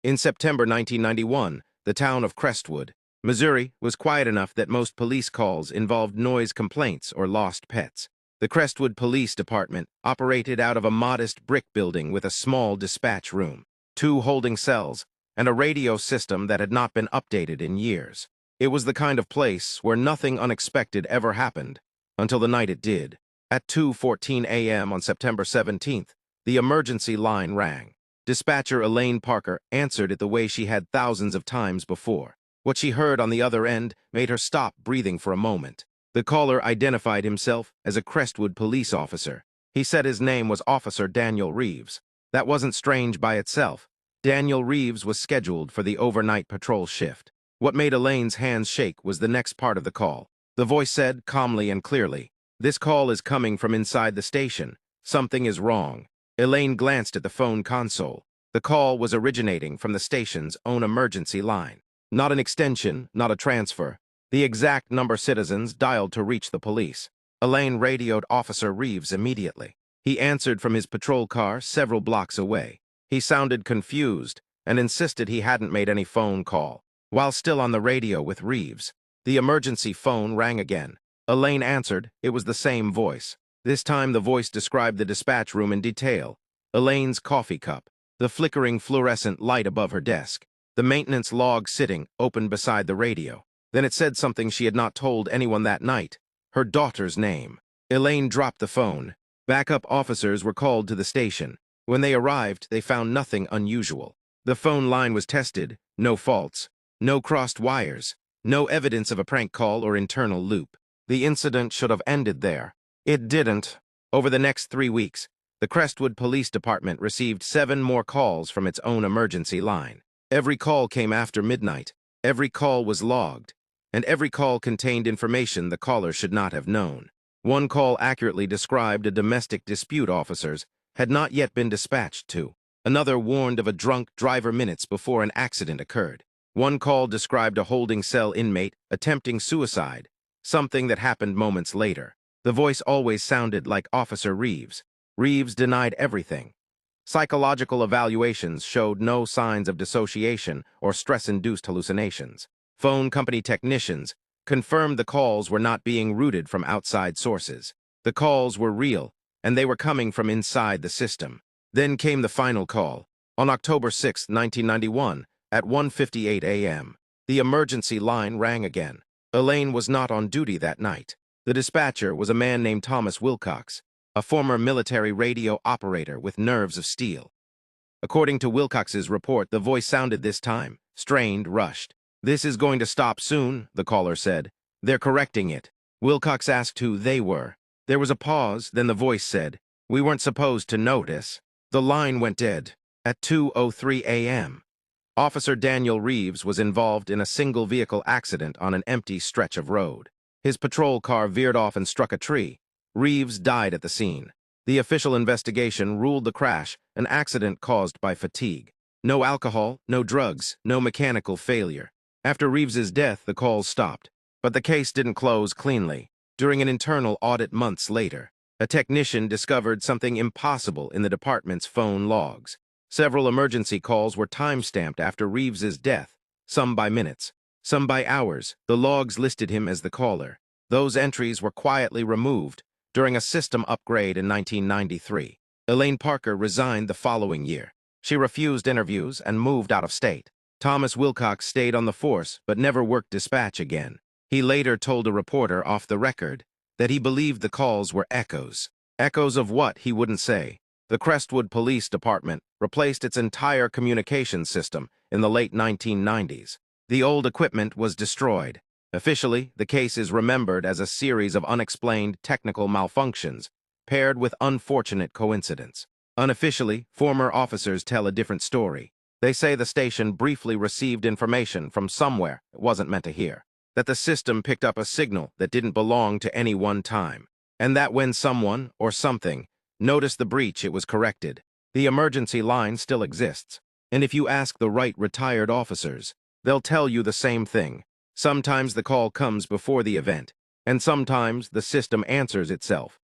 In September 1991, the town of Crestwood, Missouri, was quiet enough that most police calls involved noise complaints or lost pets. The Crestwood Police Department operated out of a modest brick building with a small dispatch room, 2 holding cells, and a radio system that had not been updated in years. It was the kind of place where nothing unexpected ever happened, until the night it did. At 2:14 a.m. on September 17th, the emergency line rang. Dispatcher Elaine Parker answered it the way she had thousands of times before. What she heard on the other end made her stop breathing for a moment. The caller identified himself as a Crestwood police officer. He said his name was Officer Daniel Reeves. That wasn't strange by itself. Daniel Reeves was scheduled for the overnight patrol shift. What made Elaine's hands shake was the next part of the call. The voice said, calmly and clearly, "This call is coming from inside the station. Something is wrong." Elaine glanced at the phone console. The call was originating from the station's own emergency line. Not an extension, not a transfer. The exact number citizens dialed to reach the police. Elaine radioed Officer Reeves immediately. He answered from his patrol car several blocks away. He sounded confused and insisted he hadn't made any phone call. While still on the radio with Reeves, the emergency phone rang again. Elaine answered. It was the same voice. This time the voice described the dispatch room in detail. Elaine's coffee cup, the flickering fluorescent light above her desk, the maintenance log sitting open beside the radio. Then it said something she had not told anyone that night. Her daughter's name. Elaine dropped the phone. Backup officers were called to the station. When they arrived, they found nothing unusual. The phone line was tested. No faults. No crossed wires. No evidence of a prank call or internal loop. The incident should have ended there. It didn't. Over the next 3 weeks, the Crestwood Police Department received 7 more calls from its own emergency line. Every call came after midnight. Every call was logged. And every call contained information the caller should not have known. One call accurately described a domestic dispute officers had not yet been dispatched to. Another warned of a drunk driver minutes before an accident occurred. One call described a holding cell inmate attempting suicide, something that happened moments later. The voice always sounded like Officer Reeves. Reeves denied everything. Psychological evaluations showed no signs of dissociation or stress-induced hallucinations. Phone company technicians confirmed the calls were not being routed from outside sources. The calls were real, and they were coming from inside the system. Then came the final call. On October 6, 1991, at 1:58 a.m., the emergency line rang again. Elaine was not on duty that night. The dispatcher was a man named Thomas Wilcox, a former military radio operator with nerves of steel. According to Wilcox's report, the voice sounded this time strained, rushed. "This is going to stop soon," the caller said. "They're correcting it." Wilcox asked who they were. There was a pause, then the voice said, "We weren't supposed to notice." The line went dead. At 2:03 a.m., Officer Daniel Reeves was involved in a single-vehicle accident on an empty stretch of road. His patrol car veered off and struck a tree. Reeves died at the scene. The official investigation ruled the crash an accident caused by fatigue. No alcohol, no drugs, no mechanical failure. After Reeves's death, the calls stopped. But the case didn't close cleanly. During an internal audit months later, a technician discovered something impossible in the department's phone logs. Several emergency calls were time-stamped after Reeves's death, some by minutes, some by hours. The logs listed him as the caller. Those entries were quietly removed during a system upgrade in 1993. Elaine Parker resigned the following year. She refused interviews and moved out of state. Thomas Wilcox stayed on the force but never worked dispatch again. He later told a reporter off the record that he believed the calls were echoes. Echoes of what, he wouldn't say. The Crestwood Police Department replaced its entire communications system in the late 1990s. The old equipment was destroyed. Officially, the case is remembered as a series of unexplained technical malfunctions paired with unfortunate coincidence. Unofficially, former officers tell a different story. They say the station briefly received information from somewhere it wasn't meant to hear, that the system picked up a signal that didn't belong to any one time, and that when someone or something noticed the breach, it was corrected. The emergency line still exists, and if you ask the right retired officers, they'll tell you the same thing. Sometimes the call comes before the event, and sometimes the system answers itself.